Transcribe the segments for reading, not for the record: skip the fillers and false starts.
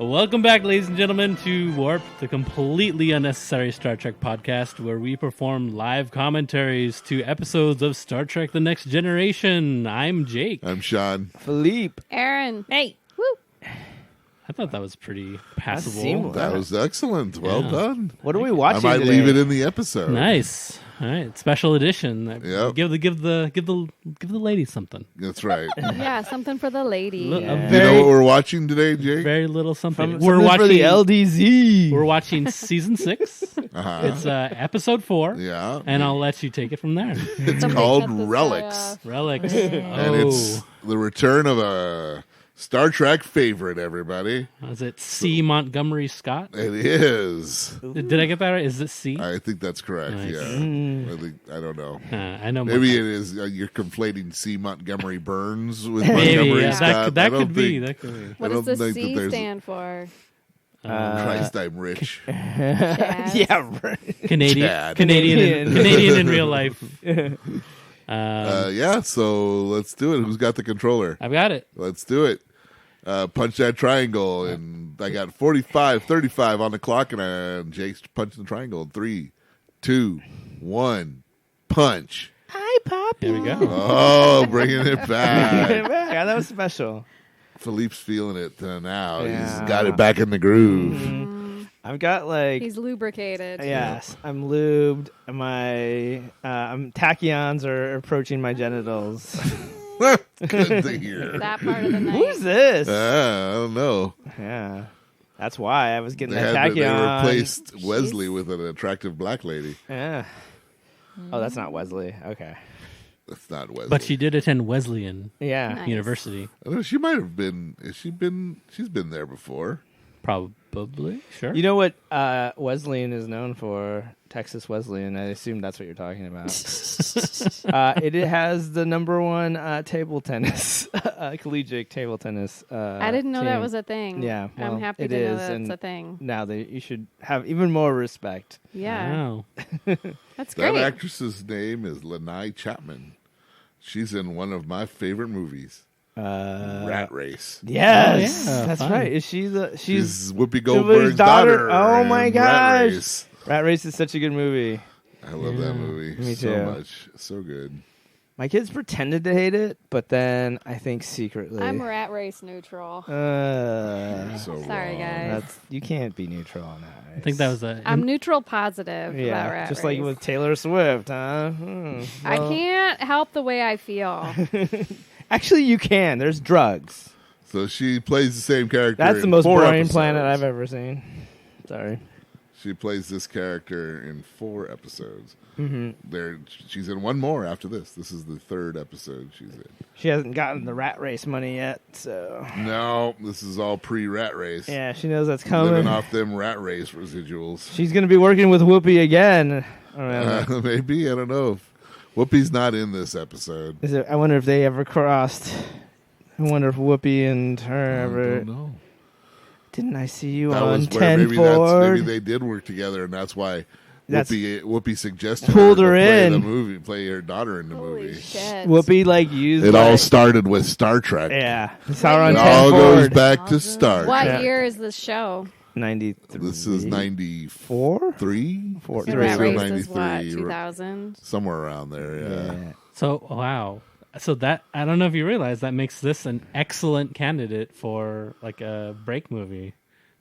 Welcome back, ladies and gentlemen, to Warp, the completely unnecessary Star Trek podcast, where we perform live commentaries to episodes of Star Trek The Next Generation. I'm Jake. I'm Sean. Philippe. Aaron. Hey. Woo. I thought that was pretty passable. That was excellent. Well done. What are we watching I might today? leave it in the episode. Nice. All right, special edition. Yep. Give the lady something. That's right. Yeah, something for the lady. A You know very, what we're watching today, Jake? very little something. We're watching for the LDZ. We're watching season 6. Uh-huh. It's episode 4. Yeah. And I'll let you take it from there. It's Somebody called cut this guy Relics. off. Relics. And it's the return of a Star Trek favorite, everybody. Is it C. Montgomery Scott? It is. Did I get that right? Is it C? I think that's correct, Nice. yeah. I don't know. I know. Maybe more. it is. You're conflating C. Montgomery Burns with Maybe Montgomery yeah. Scott. That I don't could be. think- That could be. What I does don't the think that C there's- stand for? Christ, I'm rich. Chaz. Yeah, right. Canadian, Chad. Canadian in real life. Yeah, so let's do it. Who's got the controller? I've got it. Let's do it. Punch that triangle, and I got 45-35 on the clock, and Jake's punching the triangle. 3, 2, 1, punch. Hi, Poppy. Here we go. Oh, bringing it back. Yeah, that was special. Philippe's feeling it now. Yeah. He's got it back in the groove. I've got like... He's lubricated. Yes, I'm lubed. My tachyons are approaching my genitals. Good to hear. That part of the night. Who's this? I don't know. Yeah, that's why I was getting They, that they tachyon. replaced Wesley with an attractive black lady. Yeah. Oh, that's not Wesley. Okay. That's not Wesley. But she did attend Wesleyan Yeah. Nice. University. I don't know, she might have been. She's been there before. Probably. Sure. You know what Wesleyan is known for? Texas Wesleyan. I assume that's what you're talking about. It has the #1 table tennis, collegiate table tennis. I didn't know that team. was a thing. Yeah, well, I'm happy it to know is, that's and a thing. Now you should have even more respect. Yeah, Wow. that's That great. actress's name is Lanai Chapman. She's in one of my favorite movies, Rat Race. Yes, Oh, yeah, that's fun. right. Is she the? She's Whoopi Goldberg's Goldberg's daughter. Oh my in gosh. Rat Race. Rat Race is such a good movie. I love that movie me so too. much. So good. My kids pretended to hate it, but then I think secretly. I'm rat race neutral. So Sorry, wrong. guys. You can't be neutral on that. I think that was a. I'm neutral positive about Yeah, rat just race. like with Taylor Swift, huh? I can't help the way I feel. Actually, you can. There's drugs. So she plays the same character. That's the in most 4 boring episodes. planet I've ever seen. Sorry. She plays this character in 4 episodes. Mm-hmm. She's in one more after this. This is the 3rd episode she's in. She hasn't gotten the rat race money yet, so No, this is all pre-Rat Race. yeah, she knows that's Living coming. off them Rat Race residuals. She's gonna be working with Whoopi again. I don't know. Maybe, I don't know. Whoopi's not in this episode. I wonder if they ever crossed. I wonder if Whoopi and her I ever. don't know. Didn't I see you That on was where 10 maybe Ford? they did work together, and that's why That's- Whoopi suggested Pulled her to play in. the movie, play her daughter in the Holy movie. shit. Whoopi used. It all started with Star Trek. Yeah, I saw her on It 10 all goes Ford. back to Star What Trek. Yeah. year is this show? 93. This is 94, 3, Four. So Three. rat race 93, is what, 2000? somewhere around there. Yeah. So wow. So that I don't know if you realize that makes this an excellent candidate for like a break movie.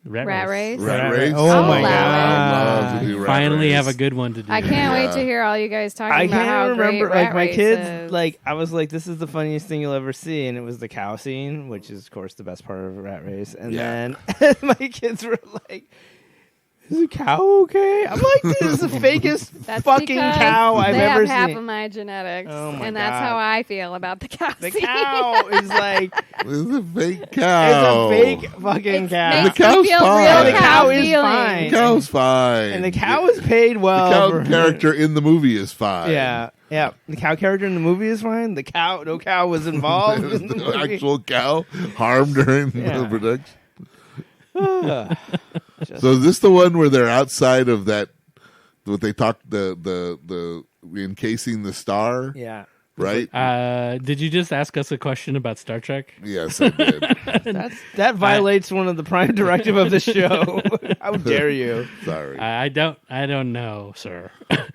Rat race? Rat Race. Oh I'll my allow god! Love to do Rat Finally Race. have a good one to do. I can't wait to hear all you guys talking I about how can't remember. great Like rat my race kids, is. like I was like, "This is the funniest thing you'll ever see," and it was the cow scene, which is of course the best part of Rat Race. And Yeah. then my kids were like, "Is the cow okay?" I'm like, "This is the fakest That's fucking because cow I've they ever have half seen." of my genetics, Oh my and that's God. how I feel about the cow. The scene. cow is like, This is a fake cow. it's a fake fucking It cow. makes The cow's me feel fine. real The cow is feelings. fine. The cow's fine. And the cow is paid well. The cow for- character in the movie is fine. Yeah, yeah. The cow character in the movie is fine. No cow was involved in the the movie. actual cow harmed during Yeah. the production. Ugh. So is this the one where they're outside of that? What they talk the encasing the star? Yeah. right? Did you just ask us a question about Star Trek? Yes, I did. That violates one of the prime directive of the show. How dare you? Sorry. I don't know, sir.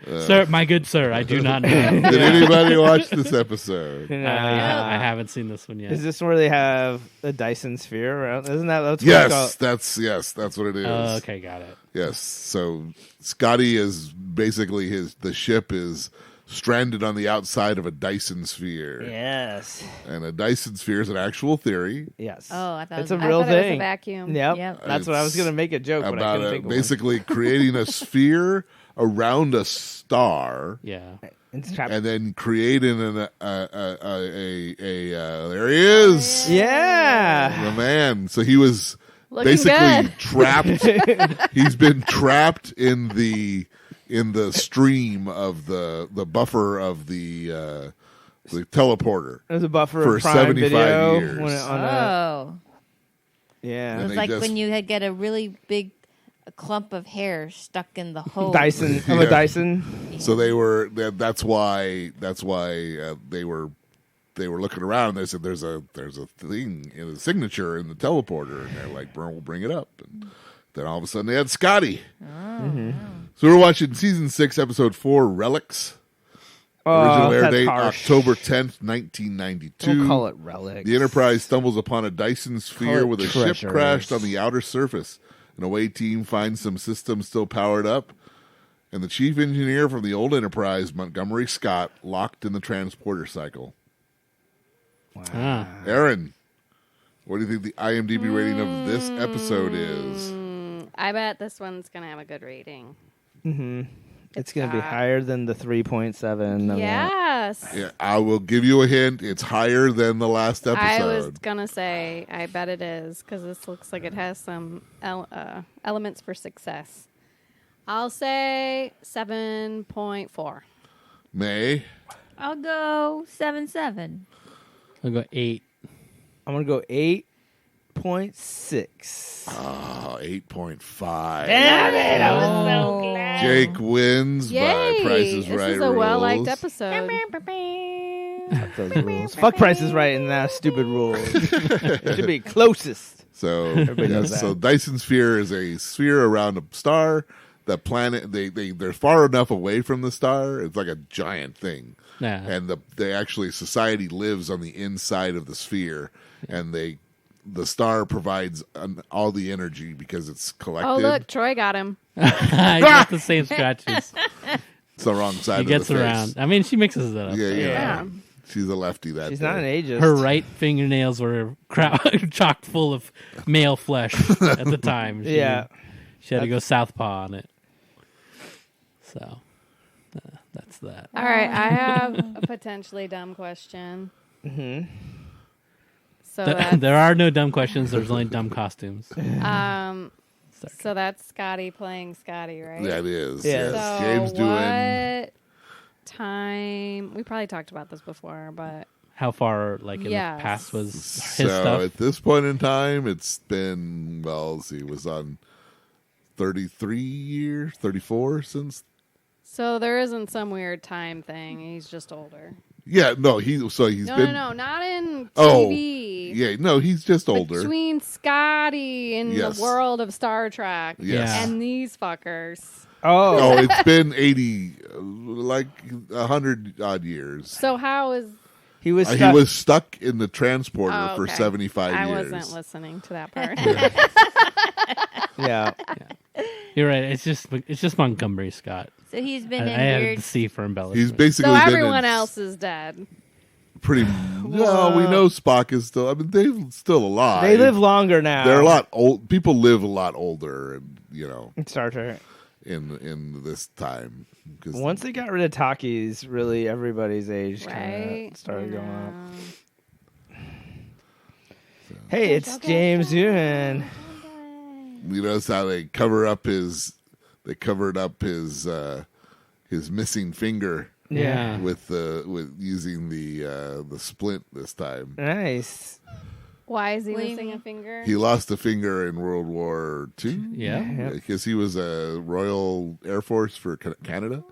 Sir, my good sir, I do not know. Did anybody watch this episode? I haven't seen this one yet. Is this where they have a Dyson sphere around? Isn't that what it's called? That's what it is. Okay, got it. Yes. So Scotty is basically the ship is stranded on the outside of a Dyson sphere. Yes. And a Dyson sphere is an actual theory Yes. Oh, I thought it's it a was- real I thought it was a thing. vacuum. Yep. Yep. That's what I was going to make a joke, but I about couldn't think of basically creating a sphere around a star. Yeah. one. It's trapped. And then creating there he is, Yeah. the man. So he was Looking basically good. trapped. He's been trapped in the stream of the buffer of the teleporter. There's a buffer For of Prime 75 Video years. when it- on a, Oh, yeah. it And was they like just- when you had get a really big clump of hair stuck in the hole. Dyson of Yeah. a Dyson. So they were. That's why they were looking around. And they said, "There's a thing in the signature in the teleporter," and they're like, "We'll bring it up." And then all of a sudden, they had Scotty. So we're watching season 6, episode 4, Relics. Original air that's date harsh. October 10th, 1992. We'll call it Relics. The Enterprise stumbles upon a Dyson sphere it with a ship treasures. crashed on the outer surface. An away team finds some systems still powered up, and the chief engineer from the old Enterprise, Montgomery Scott, locked in the transporter cycle. Ah. Aaron, what do you think the IMDb rating of this episode is? I bet this one's going to have a good rating. It's going to be got- higher than the 3.7. of that. Yes. Yeah, I will give you a hint. It's higher than the last episode. I was going to say, I bet it is, because this looks like it has some elements for success. I'll say 7.4. May. I'll go 7.7. I'll go 8. I'm going to go 8.6. Oh, 8.5. Damn it! I was Oh. so glad. Jake wins Yay! by Price is this Right is a well-liked rules. episode. Fuck those rules. Fuck Price is Right and that stupid rule. It should be closest. So, Everybody knows that. so Dyson sphere is a sphere around a star. The planet they're far enough away from the star. It's like a giant thing, Yeah. and society lives on the inside of the sphere, and the star provides all the energy because it's collected. Oh, look, Troy got him. I got the same scratches. It's the wrong side. She of gets the face. around. I mean, she mixes it up. Yeah, yeah. Yeah. She's a lefty. That She's day. not an ageist. Her right fingernails were chock full of male flesh at the time. She had to go southpaw on it. So that's that. All right, I have a potentially dumb question. Mm-hmm. So that's, There are no dumb questions. There's only dumb costumes. so that's Scotty playing Scotty, right? That is. Yeah. Yes. So James doing. what time? We probably talked about this before, but How far, like in Yes. the past, was his So stuff? at this point in time, it's been let's see, was on 33 years, 34 since. so there isn't some weird time thing. He's just older. Yeah, no, he's No, been. no, not in Oh, TV. yeah, no, he's just older. Between Scotty in Yes. the world of Star Trek Yes. Yeah. and these fuckers. Oh, Oh, it's been 80, like 100 odd years. So how is he was He stuck. was stuck in the transporter Oh, for okay. 75 I years. wasn't listening to that part. Yeah. You're right. It's just Montgomery Scott. So he's I been in had weird. to see for He's embellishment. basically So been everyone in else is dead. pretty. No, we know Spock is still. I mean, they're still alive. They live longer now. They're a lot old. People live a lot older, and Star Trek. in this time. 'Cause Once they got rid of talkies, really everybody's age kind Right? of started going up. Yeah. Hey, it's James Ewan. you notice how they covered up his missing finger Yeah. with using the splint this time. Nice. Why is he What do you missing a mean? finger? He lost a finger in World War II. Yeah. Because he was a Royal Air Force for Canada.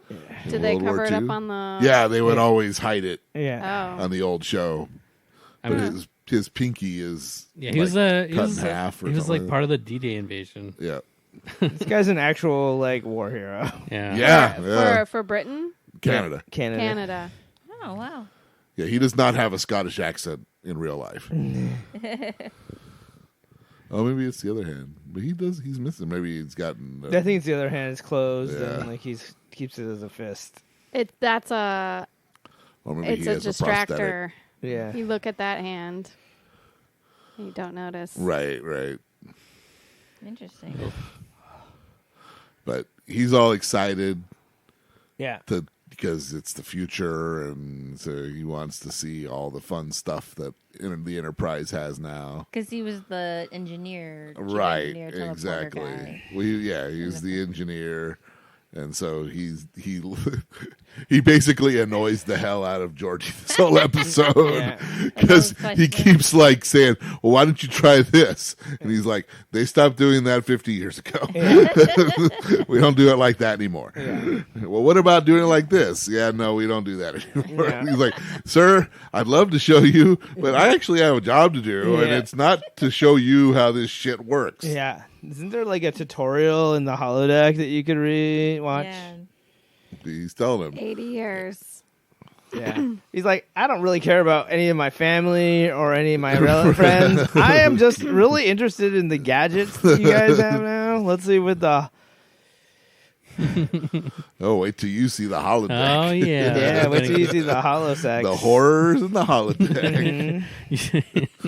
Did they World War cover it up II. on the? Yeah, they would always hide it Yeah. Oh. on the old show. I But mean, his pinky is yeah, he was cut he was in half or he was something like part of the D-Day invasion. Yeah. This guy's an actual like war hero. Yeah. Yeah. For Britain, Canada. Canada. Oh wow. Yeah, he does not have a Scottish accent in real life. Oh, maybe it's the other hand. But he does. He's missing. Maybe he's gotten. I think it's the other hand is closed Yeah. and like he's keeps it as a fist. that's a Or maybe it's he a has prosthetic. distractor. Yeah. You look at that hand, you don't notice. Right, right. Interesting. But he's all excited Yeah. because it's the future, and so he wants to see all the fun stuff that the Enterprise has now. Because he was the engineer. chief Right, engineer, teleporter exactly. guy. Well, he's the engineer, and so he he basically annoys the hell out of Georgie this whole episode Yeah. because I know he the question. keeps like saying, "Well, why don't you try this?" And he's like, "They stopped doing that 50 years ago. We don't do it like that anymore." Well, what about doing it like this? Yeah, no, we don't do that anymore. Yeah. He's like, "Sir, I'd love to show you, but I actually have a job to do, and Yeah. it's not to show you how this shit works." Yeah. Isn't there like a tutorial in the holodeck that you could watch? Yeah. He's telling him. 80 years. Yeah. He's like, I don't really care about any of my family or any of my friends. I am just really interested in the gadgets that you guys have now. Let's see what the Oh, wait till you see the holodeck. Oh yeah. yeah. Wait till you see the holosex. The horrors in the holodeck. Mhm.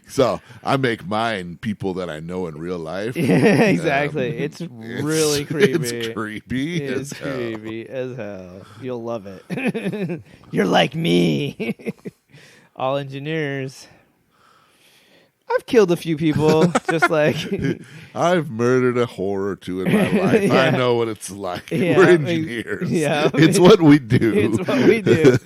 So I make mine people that I know in real life. Yeah, exactly. It's really creepy. It's creepy. It's as hell. creepy as hell. You'll love it. You're like me. All engineers. I've killed a few people, just like I've murdered a whore or two in my life. Yeah. I know what it's like. Yeah, We're engineers. yeah. It's what we do. it's what we do.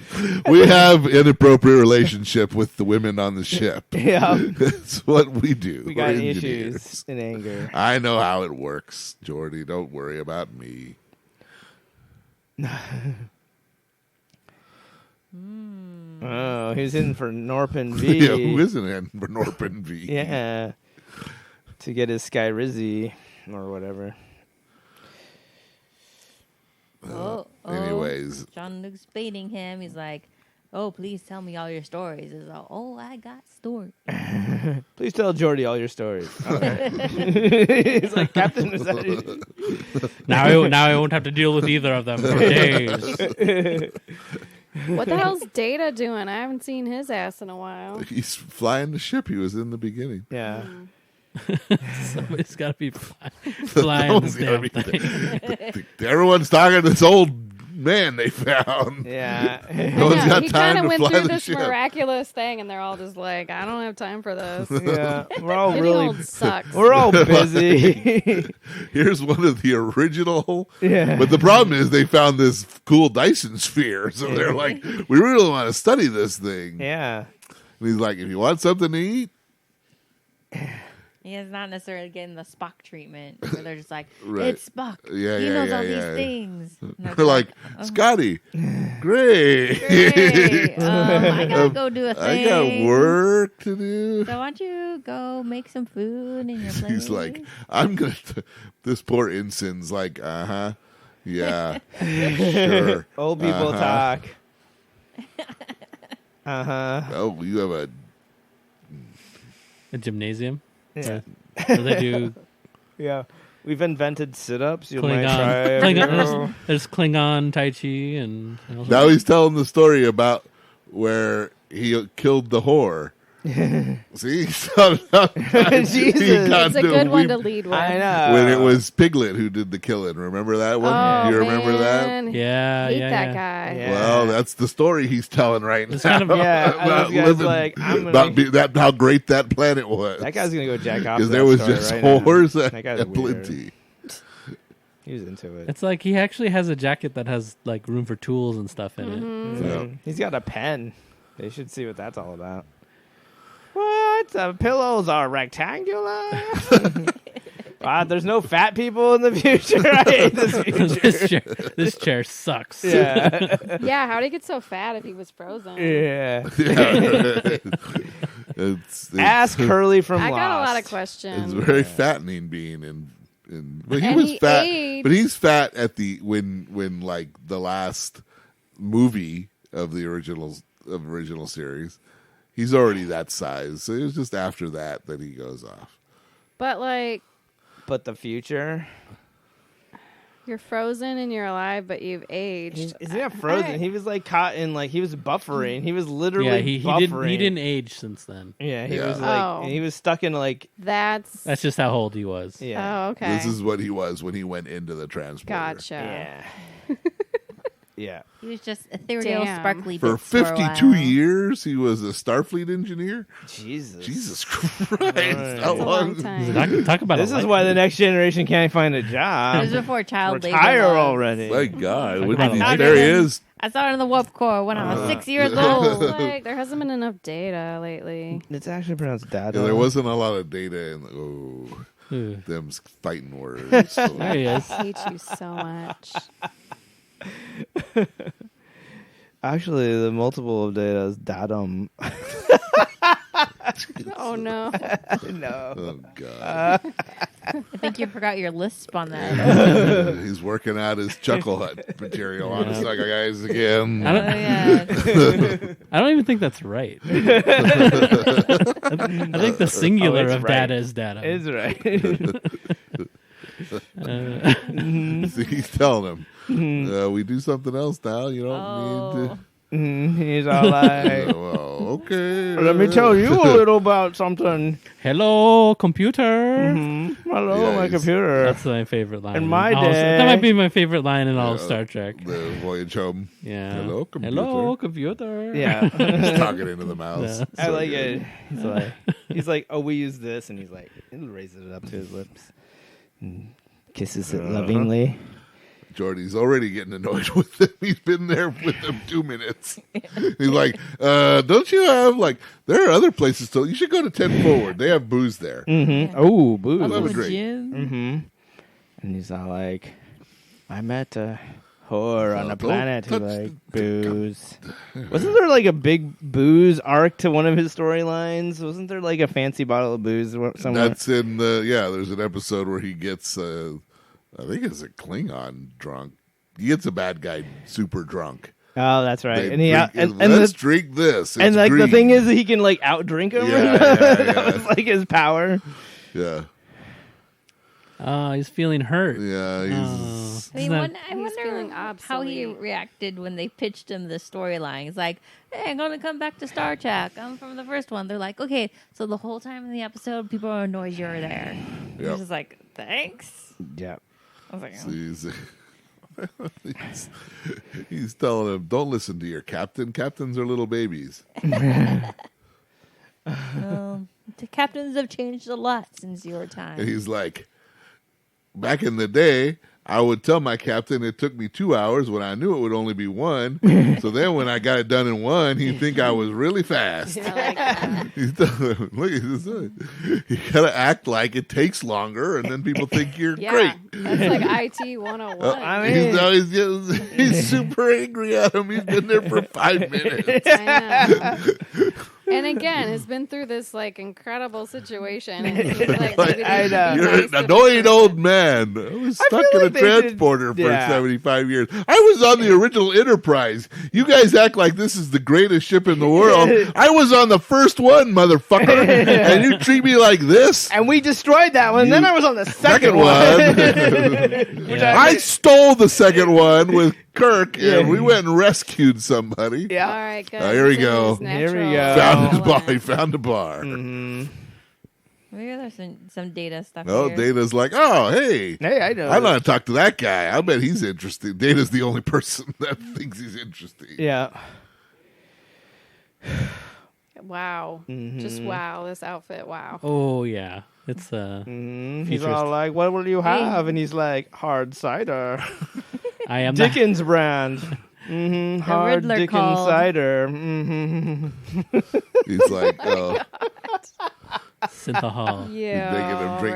We have inappropriate relationship with the women on the ship. Yeah, It's what we do. we got We're issues engineers. and anger. I know how it works, Jordy. Don't worry about me. Oh, he's in for Norpin V. Yeah, who isn't in Norpin V? Yeah, to get his Sky Rizzy or whatever. Oh, Anyways, John Luke's baiting him. He's like, "Oh, please tell me all your stories." He's like, "Oh, I got stories." Please tell Jordy all your stories. Okay. He's like, Captain, is that it? Now I won't have to deal with either of them for days. What the hell's Data doing? I haven't seen his ass in a while. he's flying the ship. He was in the beginning. Yeah. Somebody's got to be flying this damn thing. Everyone's talking to this old man they found. Yeah. No one's got he time kind of to went fly through the this ship. miraculous thing, and they're all just like, "I don't have time for this." Yeah. We're all Getting really old sucks. we're all busy. Here's one of the original. Yeah. But the problem is they found this cool Dyson sphere. So they're like, we really want to study this thing. Yeah. And he's like, if you want something to eat, He is not necessarily getting the Spock treatment. Where they're just like, Right. "It's Spock. Yeah, he yeah, knows yeah, all yeah. these things." And they're like, Scotty, great. "Great. I gotta go do a I thing. got work to do. So why don't you go make some food in your place?" He's like, I'm going to. This poor ensign's like, yeah, sure. Old people Uh-huh. talk. Uh-huh. Oh, you have A gymnasium Yeah. where they do Yeah. We've invented sit-ups. You might try Klingon. it. There's Klingon Tai Chi and all now he's telling the story about where he killed the whore. See, Jesus. It's a good one to lead with. I know. when it was Piglet who did the killing. Remember that one? Oh, Do you remember that? man. Yeah, Hate yeah, that yeah. guy. Yeah. Well, that's the story he's telling right now. It's kind of- Yeah, about this guy's living, like, I'm gonna about make- that how great that planet was. That guy's gonna go jack off. Because to there that was story just right now. whores That guy's at weird. plenty. He was into it. It's like he actually has a jacket that has like room for tools and stuff in it. Yeah. He's got a pen. They should see what that's all about. Why what? The pillows are rectangular. Wow, there's no fat people in the future. I hate this future. this chair sucks. Yeah. Yeah, how did he get so fat if he was frozen? Yeah. It's Ask Hurley from I Lost. got a lot of It's questions. very fattening being in but he And was he fat, aged. but he's fat at the when like the last movie of the original series. He's already that size, so it was just after that he goes off. But like, But the future. you're frozen and you're alive, but you've aged. He's not frozen. He was like caught in like he was buffering. He was literally he buffering. he didn't age since then. Yeah, he Yeah. was like Oh. he was stuck in like That's That's just how old he was. yeah. Oh, okay. This is what he was when he went into the transporter. Gotcha. Yeah. Yeah. He was just ethereal, Damn. sparkly For bits for a 52 while. years, he was a Starfleet engineer. Jesus. Jesus Christ! Right. How That's a long long? time. Talk about This a is life. why the next generation can't find a It job. was before child labor Retire laws. already. My God! Talk What about did a he- life. there he is. I saw it in the Warp Core when I was 6 years Oh, old. like there hasn't been enough data lately. It's actually pronounced dada. Yeah, there wasn't a lot of data in Ooh, them fighting words. there he is. I hate you so much. Actually, the multiple of data is datum. Oh no. No. Oh God! I think you forgot your lisp on that. He's working out his Chuckle Hut material on us guys again. I Oh, don't, yeah. I don't even think that's right. I think the singular it's of right. data is data. It's right. See, he's telling him, we do something else now. You don't need to. He's all like, Well, okay. let me tell you a little about something. Hello, computer. Hello, Yeah, my he's- computer. That's my favorite line. In my all of- day- that might be my favorite line in all of Star Trek. The voyage home. Yeah. Hello, computer. Hello, computer. Yeah. He's talking into the mouse. Yeah. I So like good. it. He's like, oh, we use this, and he's like, he raises it up to his lips, and kisses it lovingly. Jordy's already getting annoyed with him. He's been there with him 2 minutes. He's like, don't you have, like, there are other places to, you should go to 10 Forward. They have booze there. Mm-hmm. Oh, boo. Also- Also was the great. gym. Mm-hmm. And he's all like, I met a whore on a Don't planet who touch like booze. Wasn't there like a big booze arc to one of his storylines? Wasn't there like a fancy bottle of booze somewhere? That's in the, there's an episode where he gets, I think it's a Klingon drunk. He gets a bad guy super drunk. Oh, that's right. They And he drink- and let's the, drink this. and It's like the green. thing is, he can like outdrink him. Yeah, That was like his power. Yeah. Oh, he's feeling hurt. Yeah. He's, I mean, Not- I He's feeling wonder how he obsolete. reacted when they pitched him the storyline. He's like, hey, I'm going to come back to Star Trek. I'm from the first one. They're like, okay, so the whole time in the episode, people are annoyed you're there. Yep. He's just like, thanks. Yeah. I was like, So he's telling him, don't listen to your captain. Captains are little babies. oh, the captains have changed a lot since your time. And he's like, back in the day, I would tell my captain it took me 2 hours when I knew it would only be one. So then when I got it done in one, he'd think I was really fast. I like that. He's telling him, look at this. You got to act like it takes longer, and then people think you're Yeah, great. that's like IT 101. I mean- He's super angry at him. He's been there for 5 minutes. I know. And again, has been through this like incredible situation. And he's like, maybe I they should know. be You're nice an to annoying the old person. man. I was I stuck feel in like a they did- transporter for yeah. 75 years. I was on the original Enterprise. You guys act like this is the greatest ship in the world. I was on the first one, motherfucker. And you treat me like this? And we destroyed that one. Then I was on the second one. Which Yeah. I stole the second one with Kirk, and Yeah. we went and rescued somebody. All Yeah. right, good. Here we This is go. his Here we natural go. Found his element. bar. He found a bar. Mm-hmm. Maybe there's some data stuff Oh, here. Data's like, oh, hey. Hey, I know. I want to talk to that guy. I bet he's interesting. Data's the only person that thinks he's interesting. Yeah. Wow. Just wow. This outfit, wow. Oh yeah, it's He's Futurist. all like, "What will you have?" And he's like, "Hard cider, I am the Dickens brand." Mm-hmm. Hard Riddler Dickens called. cider. Mm-hmm. He's like, oh. Synthahol. Yeah, making him drink.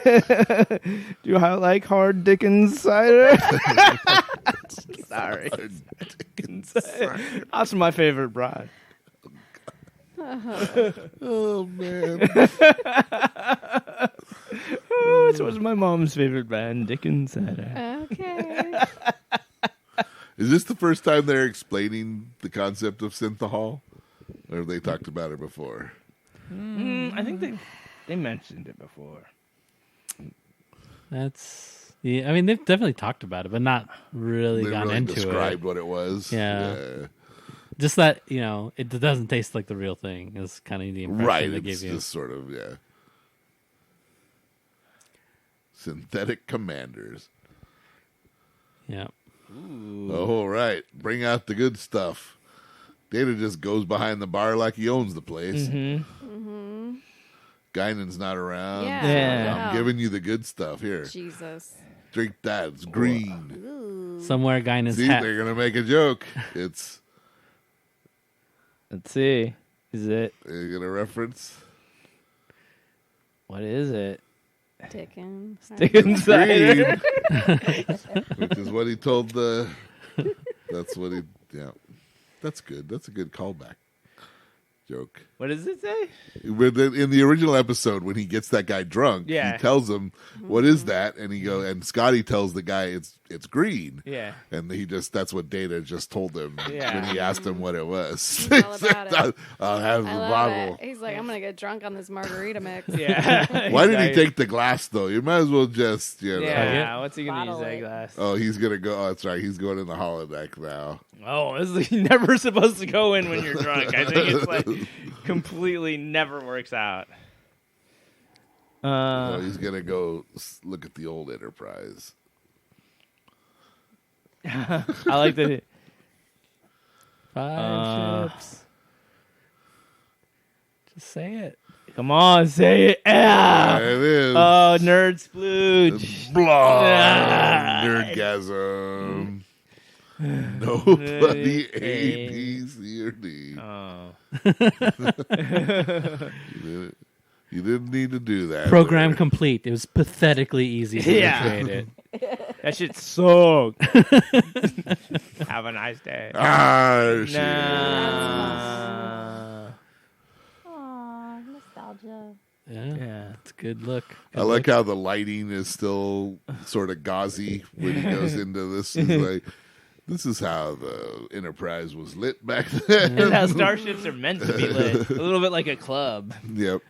over here. Do I like hard Dickens cider? Sorry. Dickens cider. That's my favorite brand. Oh man. Oh, it was my mom's favorite band, Dickens cider. Okay. Is this the first time they're explaining the concept of synthahol? Or have they talked about it before? I think they mentioned it before. That's yeah. I mean, they've definitely talked about it, but not really They gone really into described it. what it was. Yeah. Just that it doesn't taste like the real thing is kind of the impression Right. they It's gave you. just sort of synthetic commanders. Yeah. Oh, right. Bring out the good stuff. Data just goes behind the bar like he owns the place. Guinan's not around. Yeah. Yeah. I'm giving you the good stuff. Here, Jesus. drink that. It's green. Ooh. Somewhere, guy in his See, hat. they're going to make a joke. It's Let's see. Is it? they're going to reference. What is it? Dickens. Dickens cider. Green. Which is what he told the. That's what he. Yeah. That's good. That's a good callback joke. What does it say? In the original episode, when he gets that guy drunk, Yeah. he tells him, "What is that?" And and Scotty tells the guy, "It's green." Yeah. And that's what Data just told him Yeah. when he asked him what it was. He's all about it. I'll have the I love bottle. it. He's like, I'm gonna get drunk on this margarita mix. Yeah. Why did he take the glass though? You might as well just Yeah. What's he gonna use Bottle that it. glass? Oh, he's gonna go. Oh, that's right. He's going in the holodeck now. Oh, this is never supposed to go in when you're drunk. I think it's like completely never works out. Oh, he's gonna go look at the old Enterprise. I like that. 5 ships. Just say it. Come on, say it. Yeah. There it is. Oh, nerd splooge. Blah. Ah. Nerdgasm. Nobody A, B, C, or D. Oh. You didn't need to do that. Program there. complete. It was pathetically easy to Yeah. recreate it. That shit sucked. Have a nice day. Ah, shit. Nah. Aw, nostalgia. Yeah. Yeah. It's a good look. I like how the lighting is still sort of gauzy when he goes into this. It's like, this is how the Enterprise was lit back then. And how starships are meant to be lit. A little bit like a club. Yep.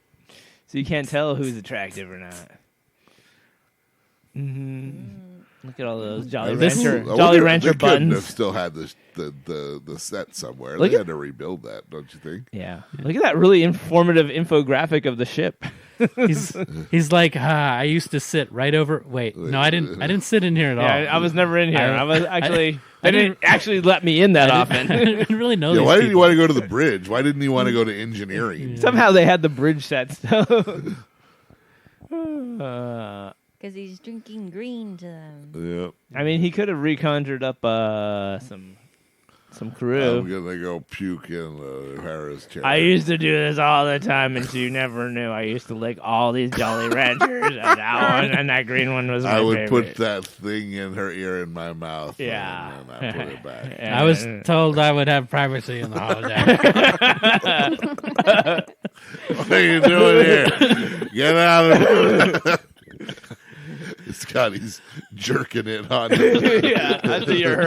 So you can't tell who's attractive or not. Look at all those Jolly This- Rancher, I Jolly wonder if Rancher they couldn't have buns. still had the set somewhere. Look They at- had to rebuild that, don't you think? Yeah. Look at that really informative infographic of the ship. He's like, I used to sit right over. Wait, no, I didn't. I didn't sit in here at all. Yeah, I was never in here. I- I was actually. I They didn't actually let me in that often. I didn't really know. Yeah, these why did he people. want to go to the bridge? Why didn't he want to go to engineering? Somehow they had the bridge set still. Because he's drinking green to them. Yep. I mean, he could have reconjured up some crew. I'm gonna go puke in O'Hara's chair. I used to do this all the time, and you never knew. I used to lick all these Jolly Ranchers, and that one and that green one was my I would favorite. put that thing in her ear in my mouth. Yeah. And I put it back. Yeah. I was told I would have privacy in the holodeck. What are you doing here? Get out of here. Scotty's jerking it on him. Yeah, under your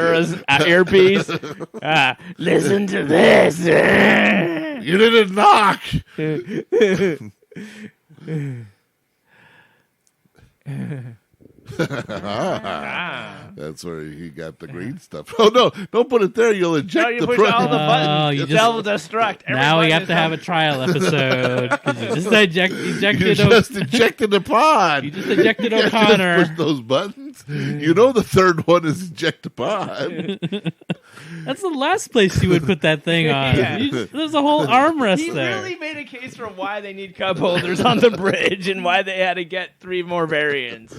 earpiece. Listen to this. You didn't knock. That's where he got the green stuff. Oh no! Don't put it there. You'll eject No, you the push front. all the buttons. you You just- self-destruct. Now we Everybody have to have a trial episode because you just You ejected. just ejected the pod. You just ejected You can't O'Connor. Just push those buttons. You know the third one is eject the pod. That's the last place you would put that thing on. Yeah. There's a whole armrest He there. really made a case for why they need cup holders on the bridge and why they had to get 3 more variants.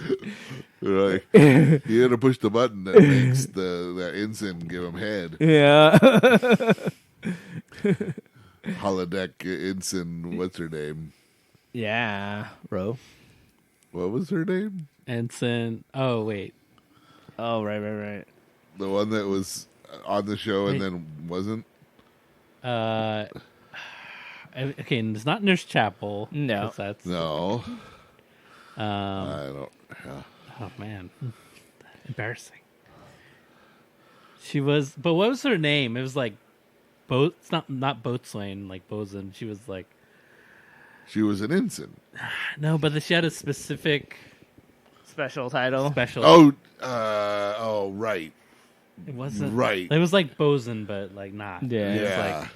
Right. You had to push the button that makes the ensign give him head. Yeah. Holodeck ensign, what's her name? Yeah, Ro. What was her name? Ensign. Oh wait. Oh, right. The one that was on the show and Wait. then wasn't? Okay, it's not Nurse Chapel. No. 'cause that's No. Um, I don't. Yeah. oh man, embarrassing. She was, but what was her name? It was like boat. It's not boatswain like bosun. She was like She was an ensign. no, but she had a specific Special title. special. Oh, right. it wasn't right. It was like bosun, but like not. Yeah. It was Yeah. like,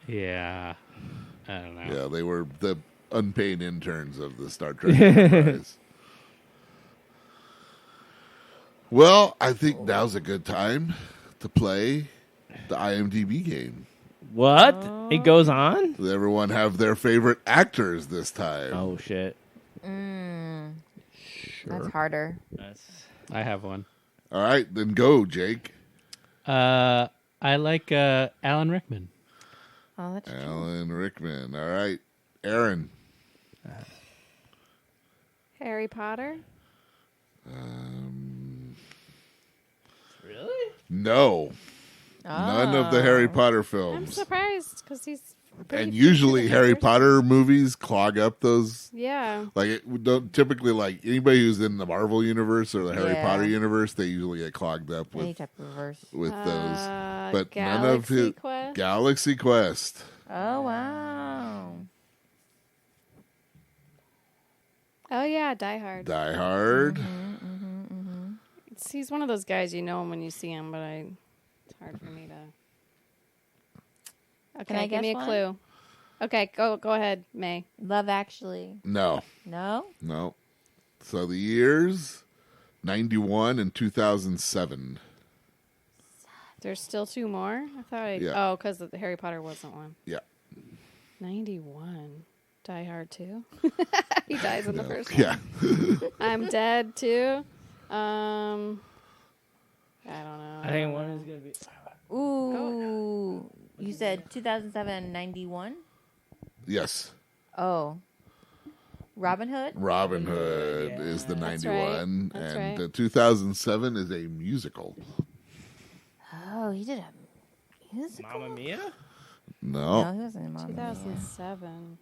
yeah. I don't know. Yeah, they were the unpaid interns of the Star Trek Enterprise. Well, I think now's a good time to play the IMDb game. What? It goes on? Does everyone have their favorite actors this time? Oh shit. That's harder. I have one. All right, then go, Jake. I like Alan Rickman. Oh, that's true. Alan Rickman. All right, Aaron. Harry Potter. Really? No, none of the Harry Potter I'm films. surprised because he's. pretty And featured usually in the Harry first Potter movies clog up those. Yeah. Like it don't typically like anybody who's in the Marvel universe or the Harry Yeah. Potter universe, they usually get clogged up Any with type of reverse. those. But none of Galaxy his Quest. Galaxy Quest. Oh, wow. Oh yeah, Die Hard. Die Hard. He's one of those guys you know him when you see him, but it's hard for me to. Okay, I give me a guess one? clue. Okay, go ahead, May. Love Actually. No, No? no. So the years 91 and 2007. There's still two more. I thought. Yeah. Oh, because the Harry Potter wasn't one. Yeah. 91. Die Hard 2. He dies in the first one. Yeah. I'm Dead 2. I don't know. I think one is gonna be. Ooh. You said 2007 91? Yes. Oh. Robin Hood? Robin Hood is the That's 91 right. That's and right. the 2007 is a musical. Oh, he did a musical? Mamma Mia? No. No, he wasn't in Mamma Mia. 2007.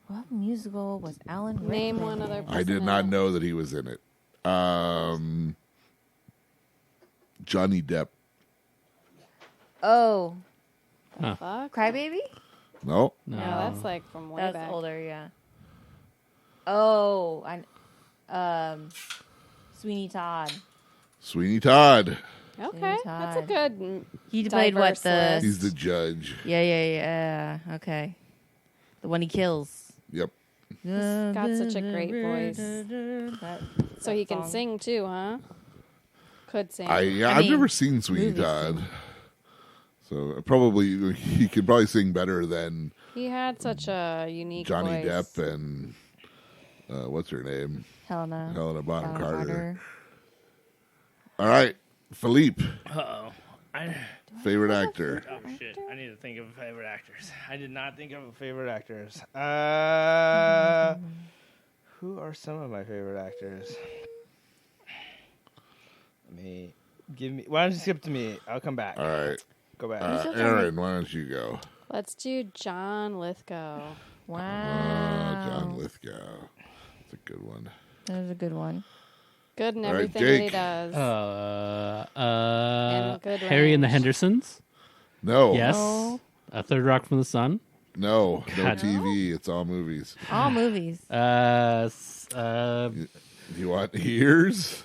What musical was Alan Rickman Name one in? other person. I did not know that he was in it. Johnny Depp. Oh. Huh. Fuck. Crybaby? No. No, that's like from way That's back. older, yeah. Oh, Sweeney Todd. Sweeney Todd. Okay, that's a Todd. good. He played what Diverse the? list. He's the judge. Yeah. Okay, the one he kills. Yep. He's got such a great voice. So he can song. sing too, huh? Could sing. I I've mean, never seen Sweeney movies Todd. So probably he could probably sing better than He had such a unique Johnny voice. Depp and what's her name? Helena Bonham Carter. Carter. All right, Philippe, Uh-oh. favorite actor. Oh, shit. I need to think of favorite actors. I did not think of favorite actors. Who are some of my favorite actors? Why don't you skip to me? I'll come back. All right, Go back. Aaron, why don't you go? Let's do John Lithgow. Wow. John Lithgow. That's a good one. That was a good one. Good in All right, everything that he Jake. does. good Harry and the range. Hendersons. No, Yes. No. A Third Rock from the Sun. no God. TV. It's all movies. All movies. Do you want ears?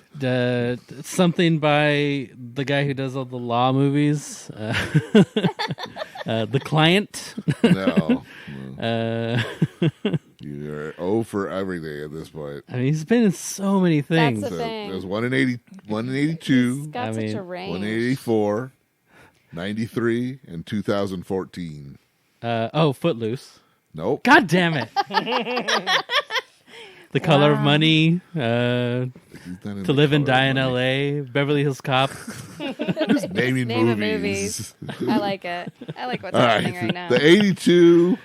Something by the guy who does all the law movies. The Client. No. I You're 0 for everything at this point. mean, he's been in so many things. That's So the thing. there's 1 in 80, 1 in He's 82, got I such mean, a range. 1 in 84, 93, and 2014. Footloose. Nope. God damn it. The Color of Money. He's not in To The Live and Color Die of in Money. L.A. Beverly Hills Cop. Just naming Name of movies. movies. I like it. I like what's All happening right. right now. The 82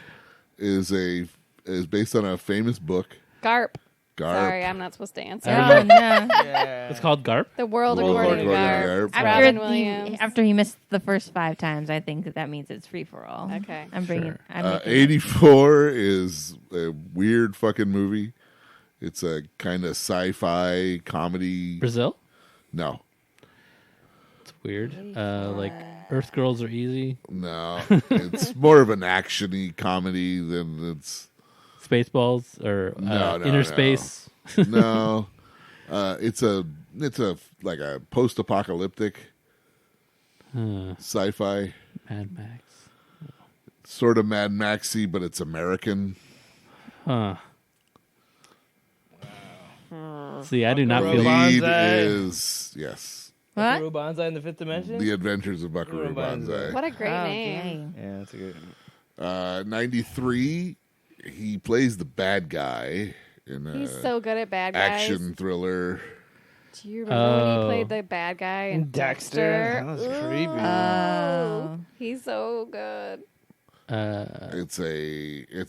is based on a famous book. Garp. Garp. Sorry, I'm not supposed to answer. Oh no! Yeah. It's called Garp. The World World According to According to Garp. Garp. Robin Williams. After he missed the first 5 times, I think that means it's free for all. Okay. I'm bringing. Sure. I'm making 84 is a weird fucking movie. It's a kind of sci-fi comedy. Brazil. No, It's weird. Like Earth Girls Are Easy. no, it's more of an actiony comedy than it's. Spaceballs or No, Inner no. Space. No, it's a like a post-apocalyptic sci-fi, Mad Max. sort of Mad Maxy, but it's American. Huh. See, I do not Buckaroo feel. Banzai. Lead is yes, What? Buckaroo Banzai in the Fifth Dimension? The Adventures of Buckaroo Buckaroo Banzai. Banzai. What a great Oh, name. dang. Yeah, that's a good 93, he plays the bad guy in a He's so good at bad guys. action thriller. Do you remember when Oh. he played the bad guy in Dexter. Dexter? That was creepy. Oh. He's so good. It's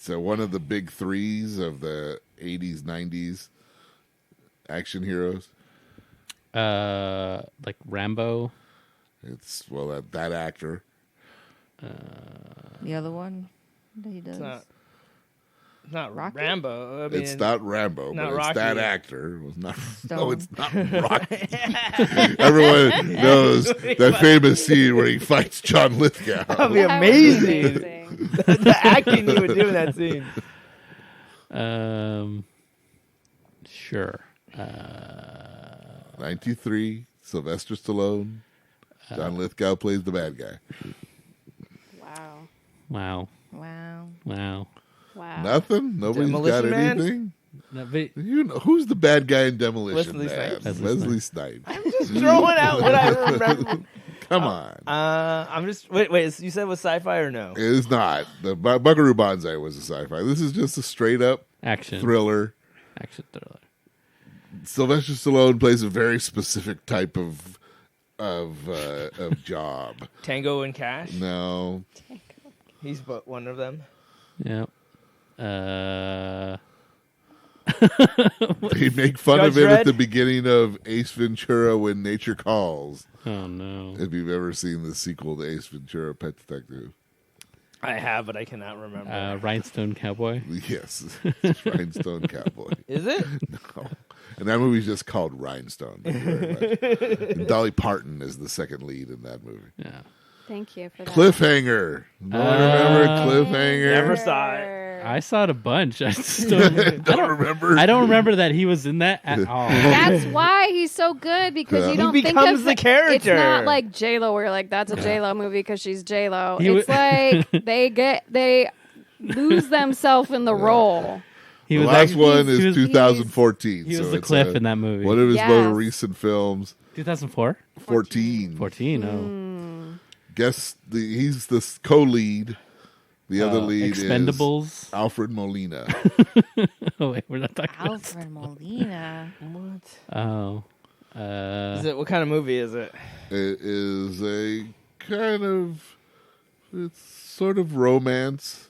a one of the big threes of the 80s, 90s action heroes. Like Rambo. It's that actor. The other one that he does. It's not Rocky? Rambo. I mean, It's not Rambo, not but it's Rocky. that actor. It was not. No, Stone. it's not Rocky. Everyone knows that famous scene where he fights John Lithgow. That'd be That was amazing. amazing. The acting you would do in that scene. Sure. 93, Sylvester Stallone. John Lithgow plays the bad guy. Wow. Wow. Wow. Wow. Wow. Nothing? Nobody's got Demolition Man? anything? No, but You know, who's the bad guy in Demolition Wesley Man? Snipes. Wesley Snipes. Just throwing out what I remember. Come on. I'm just wait. You said it was sci-fi or no? It is not. The Buckaroo Banzai was a sci-fi. This is just a straight up action. thriller. Action thriller. Sylvester Stallone plays a very specific type of job. Tango and Cash. No, He's but one of them. Yeah. they make fun Judge of it at Dredd? the beginning of Ace Ventura: When Nature Calls. Oh no. If you've ever seen the sequel to Ace Ventura: Pet Detective, I have, but I cannot remember. Rhinestone Cowboy. yes, it's Rhinestone Cowboy. Is it? No. And that movie's just called Rhinestone. Thank you very much. And Dolly Parton is the second lead in that movie. Yeah. Thank you for that. Cliffhanger. No one remember Cliffhanger? Never saw it. I saw it a bunch. I just don't, Don't remember. I don't remember that he was in that at all. That's why he's so good because you He don't think becomes of the character. It's not like J Lo, where you're like, that's a J Lo movie because she's J Lo. He It's like they lose themselves in the role. He The was last actually- one he is was- 2014. He was so the it's Cliff in that movie. One of his Yes. more recent films. 2004? 14. 14. Oh. Guess he's the co-lead. The other lead Expendables. is Alfred Molina. Oh wait, we're not talking about. Alfred Molina. What? Oh. Is it? What kind of movie is it? It is a kind of, it's sort of romance.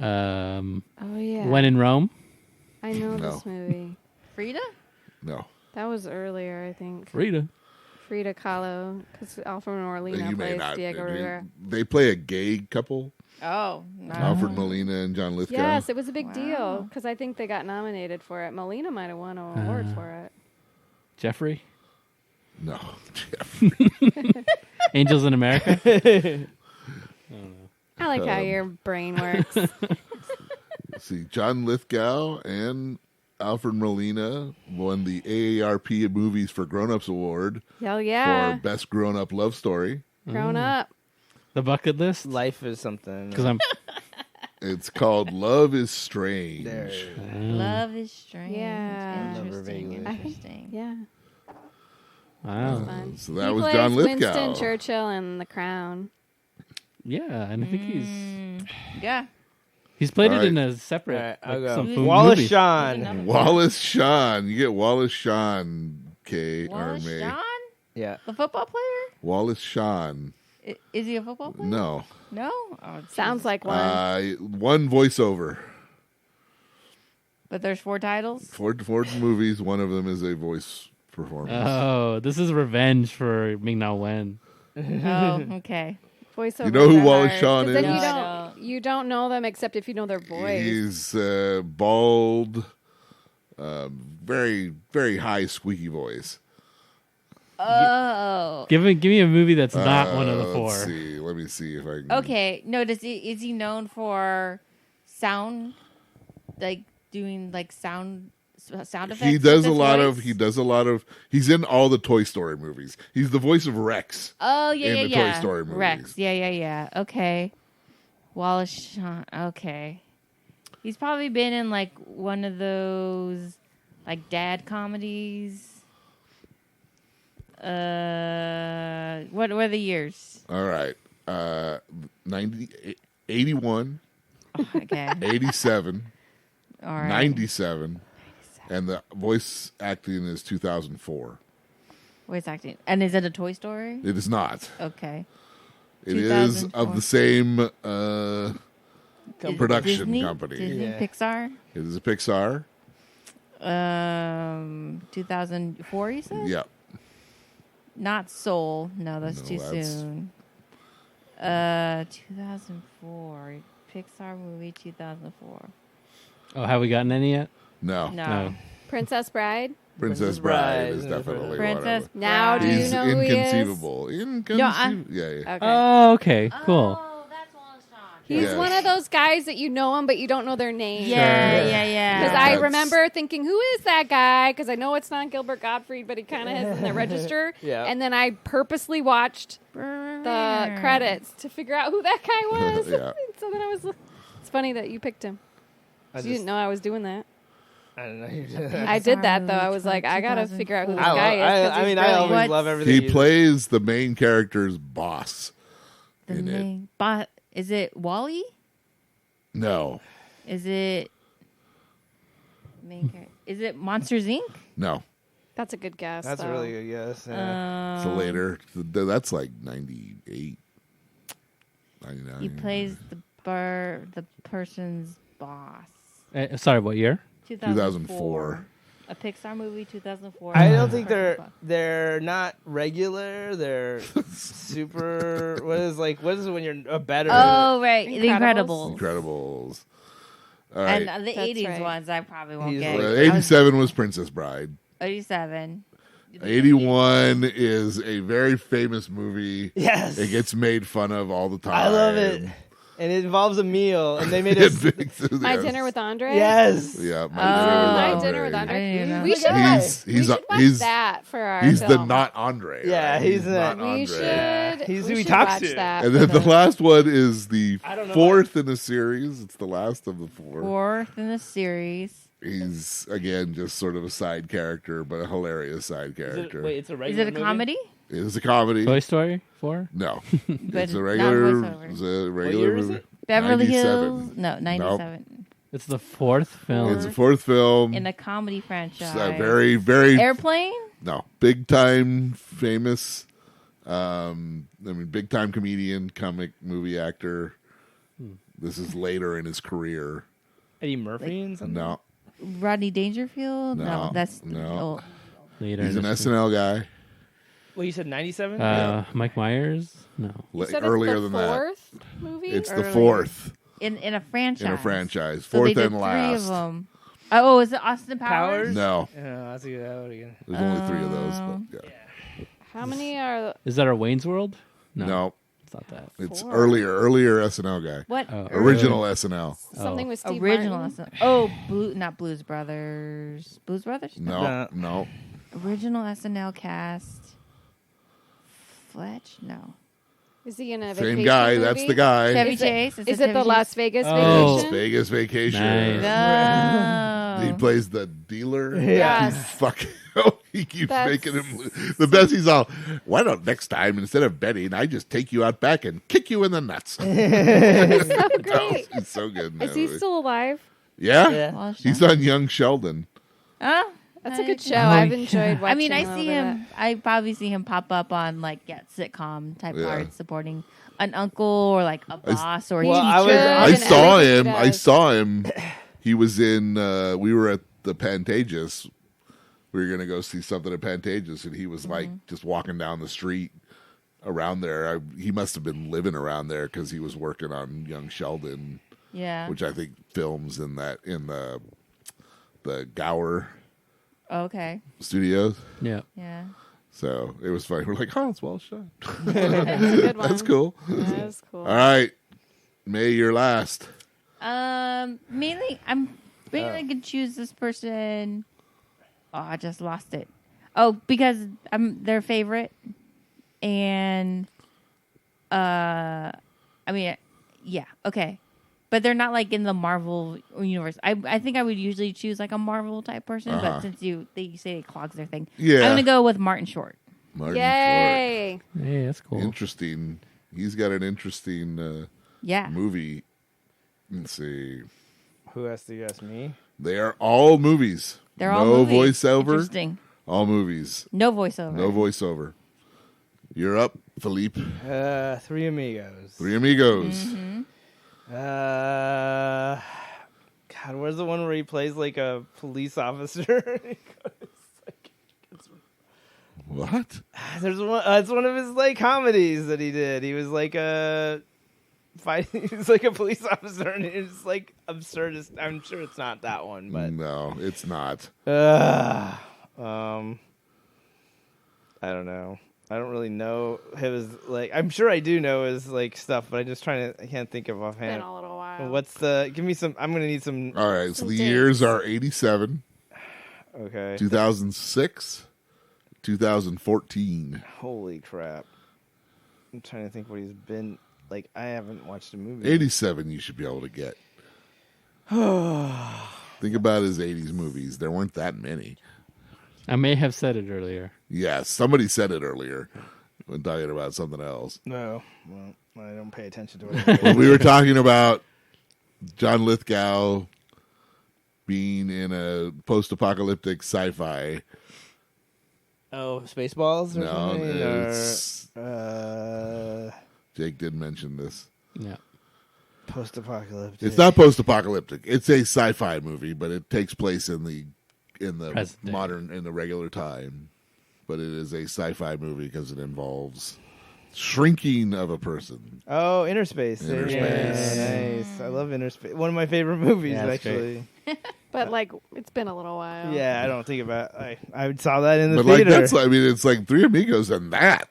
Oh yeah, When in Rome. I know No. this movie. Frida? No, That was earlier, I think. Frida. Frida Kahlo, because Alfred Molina you may plays not. Diego Rivera. They play a gay couple, Oh, no. Alfred Molina and John Lithgow. Yes, it was a big Wow. deal because I think they got nominated for it. Molina might have won an award for it. Jeffrey. No, Jeff. Angels in America. I like how your brain works. See, John Lithgow and Alfred Molina won the AARP Movies for Grown-Ups Award Hell yeah. for Best Grown-Up Love Story. Grown up. The bucket list. Life is something. Because I'm. It's called Love is Strange. There. Love is strange. Yeah. Interesting. Love her vaguely. Interesting. Yeah. Wow. Fun. So that he was plays John Lithgow. Winston Churchill in The Crown. Yeah, and I think he's Yeah. played All it right. in a separate. All right, I'll like, go. some Wallace movie. Shawn. Wallace Shawn. You get Wallace Shawn, K. Wallace or May. Shawn? Yeah. The football player? Wallace Shawn. Is he a football player? No. No? Oh, Sounds jeez. like one. One voiceover. But there's 4 titles? Four movies. One of them is a voice performance. Oh, this is revenge for Ming-Na Wen. Oh, okay. Voiceover. You know who Wallace Shawn is? Then No, you I don't. You don't know them except if you know their voice. He's bald, very, very high, squeaky voice. Oh. Give me a movie that's not one of the 4. Let's see. Let me see if I can. Okay. No, is he known for sound, like doing like sound effects? He does with a lot his of. voice? He's in all the Toy Story movies. He's the voice of Rex. Oh yeah, in yeah, the yeah. Toy Story movies. Rex. Yeah. Okay. Wallace Shawn. Okay. He's probably been in like one of those like dad comedies. What were the years? All right. 81, Okay. 87, All right. 97, and the voice acting is 2004. Voice acting. And is it a Toy Story? It is not. Okay. It is 2004. of the same production Disney? company. Disney Yeah. Pixar? It is a Pixar. 2004, you said? Yeah. Not Soul. No, that's No, too that's- soon. 2004. Pixar movie 2004. Oh, have we gotten any yet? No. No. Princess Bride. Princess Princess Bride Bride is is definitely Princess one Now, of do them. you He's know who he is? inconceivable. Inconceivable. Yeah. Okay. Oh, okay, cool. Oh, that's Wallace Shawn. He's Yes. one of those guys that you know him, but you don't know their name. Yeah, Sure. yeah. Because Yeah. I That's- remember thinking, who is that guy? Because I know it's not Gilbert Gottfried, but he kind of has in the register. Yeah. And then I purposely watched the credits to figure out who that guy was. Yeah. So then it's funny that you picked him. 'Cause you didn't know I was doing that. I don't know. You did that. I did that though. I was like, I gotta figure out who this I, guy is. 'cause I he's mean, I brilliant. always What's- love everything. He he's- plays the main character's boss. The in it. name. Is it Wally? No. Is it main character? Is it Monsters Inc? No. That's a good guess. That's a though. really good guess. Yeah. So later. That's like 98, 99. He plays the person's boss. Sorry, what year? 2004. A Pixar movie, 2004. I don't think they're not regular. They're super. What is it when you're a better? Oh right, The Incredibles. Incredibles. Incredibles. All right. And the That's 80s right. ones, I probably won't He's get. like- 87 was Princess Bride. 87. 81 is a very famous movie. Yes. It gets made fun of all the time. I love it, and it involves a meal, and they made it. My Dinner with Andre. Yes. Yeah, My My Dinner with I didn't Andre. know. We should He's we should watch he's that for our he's the film. not Andre. Yeah, right? he's the- not We Andre. should. He's we who he should talks watch to. that. And for then the last one is the I don't know fourth in the series. It's the last of the 4. Fourth in the series. He's again just sort of a side character, but a hilarious side character. Wait, it's a Is regular. it a comedy? It is a comedy. Toy Story 4? No, But it's a not regular. voiceover. It's a regular year is movie. it? Beverly 97. Hills? No, 97. It's the 4th film. It's a 4th film. In a comedy It's franchise. a very, very Airplane? no big time famous. Big time comedian, comic movie actor. This is later in his career. Eddie Murphy and something. No, Rodney Dangerfield? No, that's no. Later he's in an his SNL guy. Well, you said 97. career. Mike Myers? No. You said Earlier it's the than that. fourth movie. It's the Earlier. 4th in a franchise. in a franchise. So 4th they did and 3 last. of them. Oh, is it Austin Powers? Powers? No, Yeah, that's a good one again. there's only 3 of those. But yeah. How many are? Is that our Wayne's World? No, It's not that. it's 4. earlier SNL guy. What? Oh. Original SNL. Something with Steve Original. Martin? Oh, not Blues Brothers. Blues Brothers? No. Original SNL cast. Fletch? No. Is he in a Same vacation guy. movie? That's the guy. Chevy Is it- Chase? Is it Chevy the Chase? Las Vegas Oh. Las vacation? Vegas Vacation. Nice. He No. plays the dealer. Yes. Fuck. He keeps That's- making him lose. The best. He's all, why don't next time, instead of betting, I just take you out back and kick you in the nuts. So great. He's so good. in Is that he movie. still alive? Yeah? Yeah. Wallace He's Shawn. on Young Sheldon. Huh? That's a good show. Oh, I've yeah. enjoyed watching. I mean, I a little see bit of him. I probably see him pop up on like sitcom type Yeah. parts, supporting an uncle or like a boss or a Well, teacher. I was- I and saw everything him. he I does. saw him. He was in. We were at the Pantages. We were gonna go see something at Pantages, and he was like just walking down the street around there. He must have been living around there because he was working on Young Sheldon, Yeah. which I think films in the Gower Okay. Studios. Yeah. Yeah. So it was funny. We're like, oh, it's well shot. That's a good one. That's cool. That is cool. All right, May, you're last. Mainly, I'm mainly gonna choose this person. Oh, I just lost it. Oh, because I'm their favorite, and I mean, yeah, okay, but they're not like in the Marvel universe. I think I would usually choose like a Marvel type person, but since you say it clogs their thing, Yeah. I'm gonna go with Martin Short. Martin Yay! Hey, that's cool. Short. Interesting. He's got an interesting Yeah, movie. Let's see. Who has to guess me? They are all movies. they're all no movies. voiceover. Interesting. All movies. No voiceover. No voiceover. You're up, Philippe. Three Amigos. Three Amigos. Mm-hmm. God, where's the one where he plays like a police officer? What? There's one. It's one of his like comedies that he did. He was like a fighting. He was like a police officer, and it was like absurdist. I'm sure it's not that one, but No, it's not. I don't know. I don't really know his like. I'm sure I do know his like stuff, but I can't think of Been offhand. a little while. What's the? Give me some. I'm gonna need some. All right, so Some the dates. years are 87, Okay. 2006, 2014. Holy crap! I'm trying to think what he's been like. I haven't watched a movie. 87 you should be able to get. Think about his 80s movies. There weren't that many. I may have said it earlier. Yes, somebody said it earlier when talking about something else. No, well, I don't pay attention to it. When we were talking about John Lithgow being in a post-apocalyptic sci-fi. Oh, Spaceballs or No, something? it's, Or, Jake did mention this. Yeah. post-apocalyptic. It's not post-apocalyptic. It's a sci-fi movie, but it takes place in the Present day. modern, in the regular time. But it is a sci-fi movie because it involves shrinking of a person. Oh, Interspace. Inner Yeah, Space. nice. I love Interspace. One of my favorite movies, Yeah, that's actually. But like, it's been a little while. Yeah, I don't think about. I saw that in the But like theater. that's, I mean, it's like Three Amigos and that,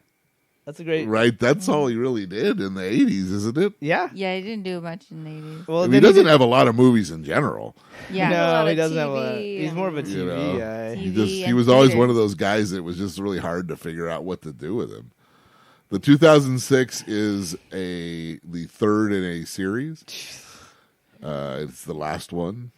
That's a great. right? That's all he really did in the 80s, isn't it? Yeah. Yeah, he didn't do much in the 80s. Well, I mean, then he doesn't did- have a lot of movies in general. Yeah. A lot No, he of doesn't have a lot. TV He's more of a and- TV You know. guy. TV He and was always theater. one of those guys that was just really hard to figure out what to do with him. The 2006 is the third in a series. It's the last one.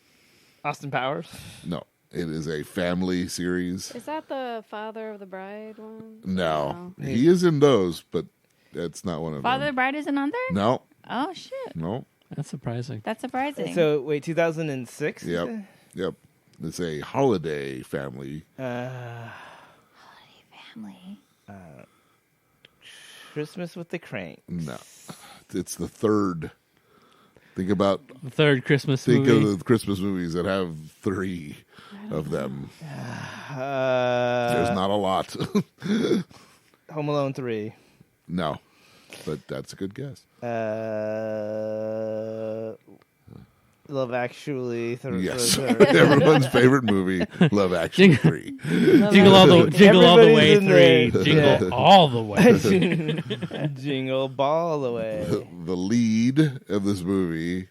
Austin Powers. No, it is a family series. Is that the Father of the Bride one? No, he is in those, but that's not one of Father of the them. Bride isn't on there? No, Oh, shit. no. That's surprising. That's surprising. So wait, 2006. Yep, yep. It's a holiday family. Family. Christmas with the Cranks. No, it's the third. Think about The third Christmas think movie. of the Christmas movies that have three of them. There's not a lot. Home Alone 3. No, but that's a good guess. Love Actually. Yes, everyone's favorite movie, Love Actually 3. Jingle all the way Everybody's in three. there. Jingle Yeah. all the way. Jingle Ball Away. The lead of this movie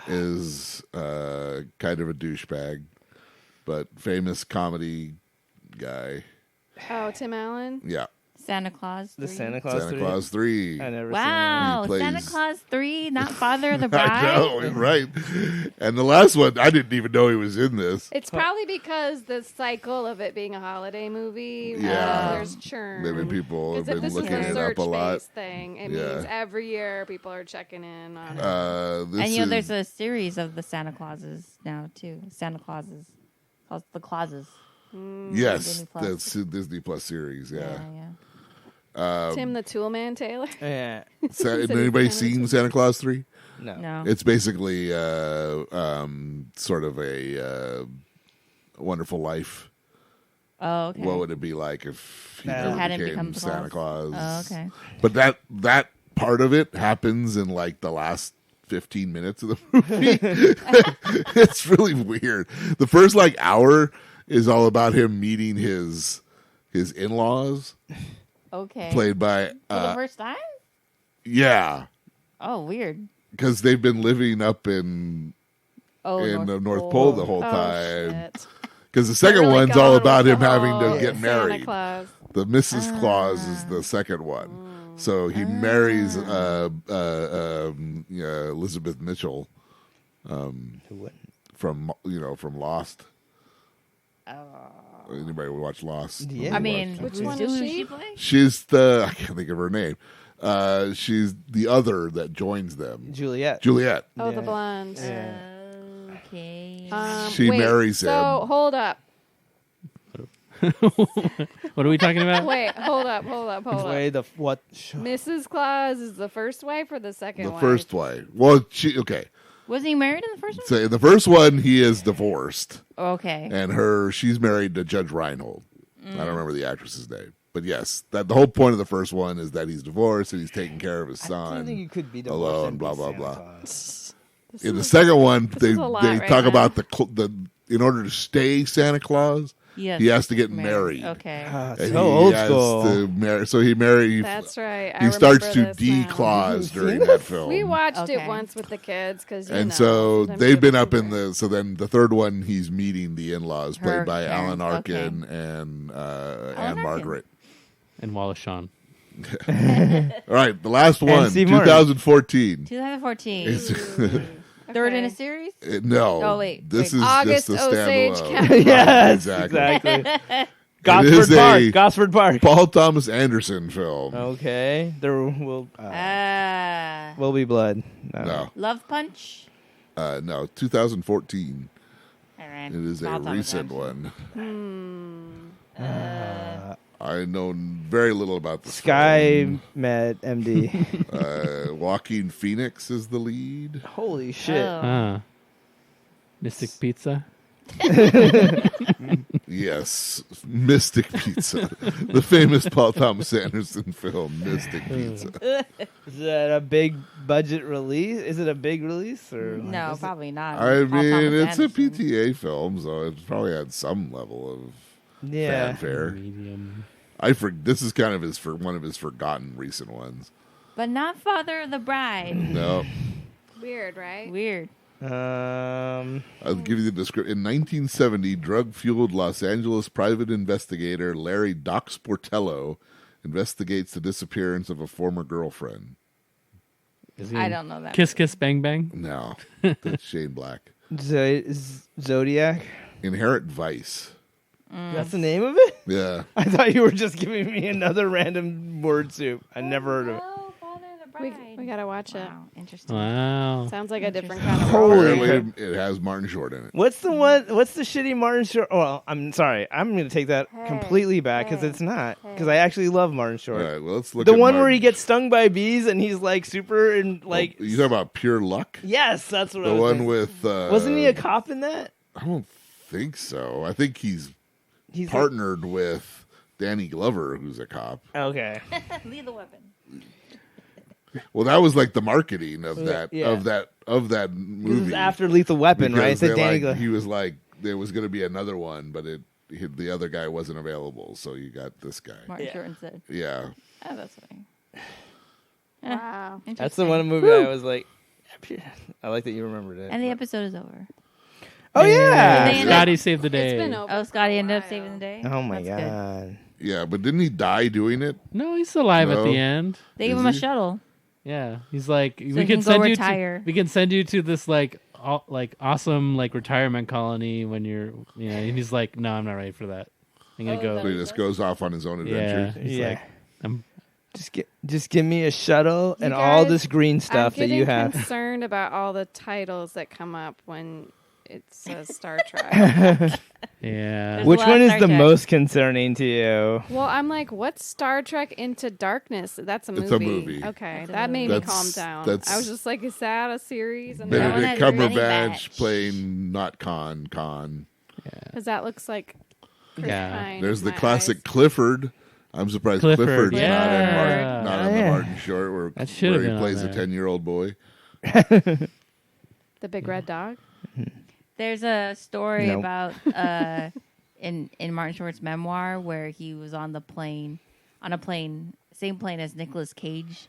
is kind of a douchebag, but famous comedy guy. Oh, Tim Allen. Yeah, Santa Claus 3. The Santa Claus Santa 3. Claus 3. I never Wow. He plays- Santa Claus 3, not Father of the Bride? I know, right? And the last one, I didn't even know he was in this. It's probably because the cycle of it being a holiday movie. Yeah. There's churn. Maybe people have Because if been this looking is a it up a lot. search-based thing, it Yeah. means every year people are checking in on it. This And you know, is- there's a series of the Santa Clauses now, too. Santa Clauses. Called The Clauses. Yes, Disney Plus. that's a Disney Plus series. Yeah. Tim the Toolman Taylor. Yeah. Has Said anybody he's kinda seen Santa Claus 3? No. It's basically sort of a Wonderful Life. Oh, okay. What would it be like if he never hadn't became become Santa Claus? Oh, okay. But that part of it happens in like the last 15 minutes of the movie. It's really weird. The first like hour is all about him meeting his in-laws, Okay. played by For the first time? yeah, Oh, weird. because they've been living up in the North Pole the whole Oh, time. shit. Because the second Really one's all going about with him the having whole to get Santa married. Claus. The Mrs. Claus is the second one. So he marries Elizabeth Mitchell from Lost. Anybody would watch Lost? Yeah. I mean, Which who one does is she? she play? She's I can't think of her name. She's the other that joins them. Juliet. Juliet. Oh, Yeah. the blonde. Okay. She wait, marries So him. hold up. What are we talking about? Wait, hold up. Wait, what? Mrs. Claus is the first wife or the second The wife? first wife. Well, okay. Wasn't he married in the first one? So in the first one, he is divorced. Okay. And she's married to Judge Reinhold. I don't remember the actress's name, but yes, that the whole point of the first one is that he's divorced and he's taking care of his I son. don't think you could be divorced alone, and blah, be blah, Santa blah. Claus. In the second one, this they is a lot they right talk now. about the in order to stay Santa Claus, Yes. he has to get married. Okay. Ah, And so he old has school. to marry. So he married. That's right. He starts to remember this now. declaws during that film. We watched Okay. it once with the kids because And so sometimes they've you been have up to in be there. the. So then the third one, he's meeting the in-laws, played Her by Alan parents, Arkin and Anne Arkin. Margaret. And Wallace Shawn. All right, the last one, Steve Martin. 2014. 2014. It's- Third in a Okay. series? no, Oh, wait, this wait. is August just a Osage standalone. County. Yes, exactly. exactly. is Gosford Park. a- Gosford Park. Paul Thomas Anderson film. Okay, there will be blood. No, Love Punch? no, 2014. All right. It is a I'll talk recent about one. I know very little about the Sky Med MD. Joaquin Phoenix is the lead. Holy it. shit! Oh. Mystic Pizza. Yes, Mystic Pizza, the famous Paul Thomas Anderson film, Mystic Pizza. Is that a big budget release? Is it a big release or like, No, is it- probably not. I Paul mean, Thomas it's a Anderson. PTA film, so it's probably had some level of Yeah. fanfare. Medium. This is kind of one of his forgotten recent ones. But not Father of the Bride. No, Weird, right? Weird. I'll give you the description. In 1970, drug-fueled Los Angeles private investigator Larry Doc Sportello investigates the disappearance of a former girlfriend. Is he I in don't know that. Kiss Kiss Bang Bang. No, that's Shane Black. Zodiac. Inherent Vice. That's the name of it. Yeah. I thought you were just giving me another random word soup. I never heard of it. Oh, Father of the We, Bride. we gotta watch it. Wow, interesting. Wow. Sounds like a different kind of Holy role. Apparently, it has Martin Short in it. What's the one? What's the shitty Martin Short? Well, I'm sorry. I'm going to take that completely back because it's not. Because I actually love Martin All Short. right, well, let's look The at one where Martin. he gets stung by bees and he's like super and like. You talking about Pure Luck? Yes, that's what I The was one thinking. with. Wasn't he a cop in that? I don't think so. I think he's He's partnered with Danny Glover, who's a cop. Okay. Lethal Weapon. Well, that was like the marketing of that Yeah. of that This movie. is after Lethal Weapon, right? Because The they, Danny like, Glover. he was like there was going to be another one, but the other guy wasn't available, so you got this guy. Martin Yeah. Short instead. Yeah, Oh, that's funny. Wow. That's the one movie I was like. I like that you remembered it. And the episode is over. Oh yeah. They ended- Scotty saved the day. It's been over. Oh, Scotty for a ended up while. saving the day. Oh my That's good. god. yeah, but didn't he die doing it? No, he's still alive at No. the end. They gave Is him a he? shuttle. Yeah, he's like, he we can can go send you retire. to, we can send you to this like awesome like retirement colony when you're, and he's like, no, I'm not ready for that. I'm gonna Oh, So he go. just goes off on his own Yeah, adventure. he's Yeah. like, I'm Just give me a shuttle and You all guys, this green stuff I'm that you getting have. concerned about all the titles that come up when it says Star Trek. Yeah. There's Which a lot one of is Star the Trek. most concerning to you? Well, I'm like, what's Star Trek Into Darkness? That's a movie. It's a movie. Okay, It's a that made movie. me calm down. That's- I was just like, is that a series? And That one Benedict has Benny Cumberbatch Batch. playing not Khan. because that looks like Chris Yeah. Pine There's in the my classic eyes. Clifford. I'm surprised Clifford, Clifford's not in yeah. Martin, not Oh, in the yeah. Martin short where, That should have he been on plays a there. 10-year-old boy. The big red dog. There's a story Nope. about in Martin Short's memoir where he was on a plane, same plane as Nicolas Cage,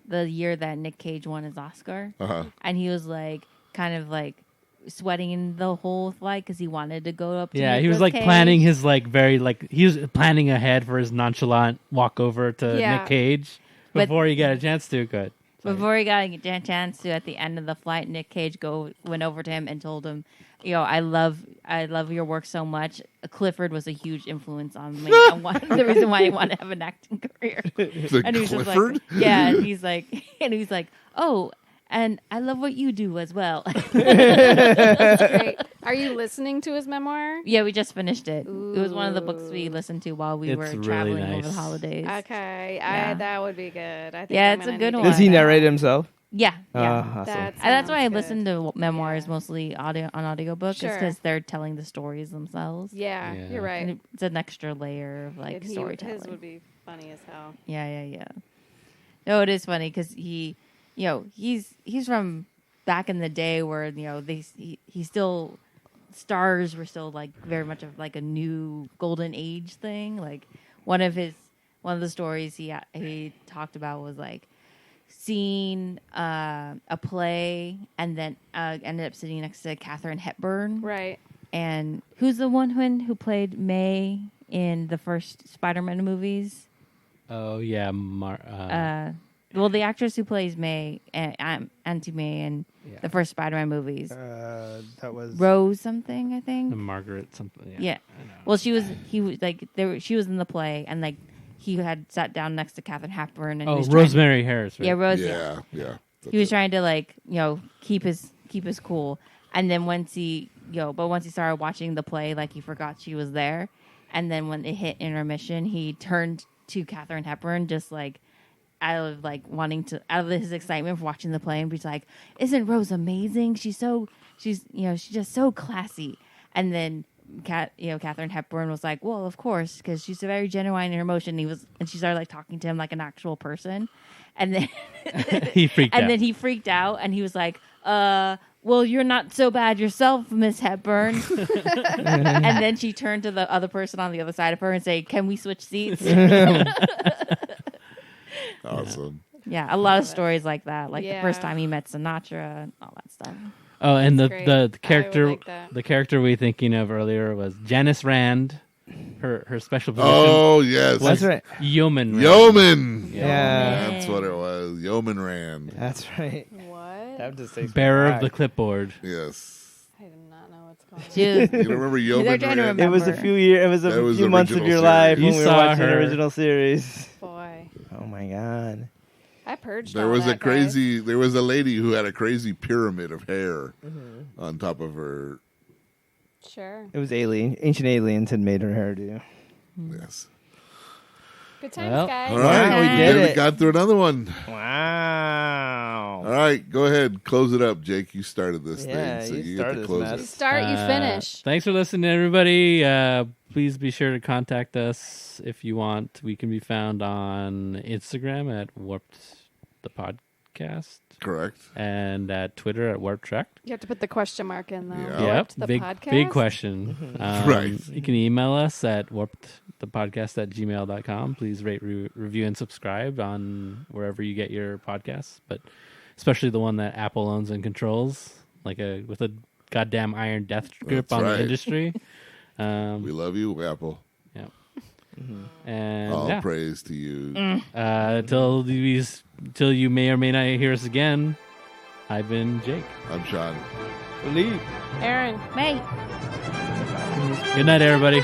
the year that Nick Cage won his Oscar, Uh-huh. and he was like kind of like sweating the whole flight because he wanted to go up. To Yeah, he was Nicolas like Cage. planning his he was planning ahead for his nonchalant walk over to Yeah. Nick Cage But- before he got a chance to. Good. Before he got a chance to, at the end of the flight, Nick Cage went over to him and told him, I love your work so much. Clifford was a huge influence on me. The reason why I want to have an acting career. The And he was just Clifford? like, yeah, and he's like, oh, and I love what you do as well. Great. Are you listening to his memoir? Yeah, we just finished it. It was one of the books we listened to while we It's were really traveling over nice. the holidays. Okay, Yeah. that would be good. I think Yeah, I'm it's a gonna good need to one. Does he get that. narrate himself? Yeah, yeah. Awesome. That's why I sounds listen good. to memoirs Yeah. mostly on audiobook, Sure. because they're telling the stories themselves. Yeah, Yeah. you're right. And it's an extra layer of like And storytelling. His would be funny as hell. Yeah. No, it is funny because he's from back in the day where he still stars were still like very much of like a new golden age thing. Like one of the stories he talked about was like seeing a play and then ended up sitting next to Katharine Hepburn. Right. And who's the one who played May in the first Spider-Man movies? Oh yeah, The actress who plays May, Auntie May, in the first Spider-Man movies, That was Rose something, I think. Margaret something. Yeah. I know. Well, she was in the play, and like he had sat down next to Katharine Hepburn, and he Oh, was trying- Rosemary Harris. Right? Yeah, Rose. Yeah. He was trying to keep his cool, and then once he started watching the play, like he forgot she was there, and then when it hit intermission, he turned to Katharine Hepburn just like out of his excitement for watching the play, and he's like, "Isn't Rose amazing? She's just so classy." And then Katharine Hepburn was like, "Well, of course, because she's very genuine in her emotion." And she started like talking to him like an actual person, and then He freaked out. and then he freaked out, and he was like, well, you're not so bad yourself, Miss Hepburn." And then she turned to the other person on the other side of her and said, "Can we switch seats?" Awesome. Yeah, a lot of stories like that. Like the Yeah. first time he met Sinatra and all that stuff. Oh, and the great. the I would character like that. the character we were thinking of earlier was Janice Rand. Her special position Oh, yes. was That's right. Yeoman. Rand. Yeoman. Yeah. That's what it was. Yeoman Rand. That's right. What? That just takes me Bearer of back. the clipboard. Yes. I do not know what's going on. She was- You don't remember Yeoman They're trying to Rand? It was a remember. few years. It was That a was few the months of original your life series. when You we were saw watching the her. original series. Boy, Oh my god. I purged. There all was that, guys. there was a lady who had a crazy pyramid of hair on top of her. Sure. It was ancient aliens had made her hairdo. Yes. Good times, Well, guys. All right. we did it. Got through another one. Wow. All right. Go ahead. Close it up, Jake. You started this Yeah, thing, so you you get started to this close mess. You it. start, you finish. Thanks for listening, everybody. Please be sure to contact us if you want. We can be found on Instagram at Warped the Podcast Correct. and at Twitter at Warped Trek. You have to put the question mark in, though. Yeah. Yep, Warped the big podcast? question. Right. You can email us at warpedthepodcast@gmail.com. Please rate, review, and subscribe on wherever you get your podcasts, but especially the one that Apple owns and controls, with a goddamn iron death grip That's on right. the industry. We love you, Apple. Yeah. And All yeah, praise to you. till you may or may not hear us again. I've been Jake. I'm Sean. Believe. Aaron. Mate. Good night, everybody.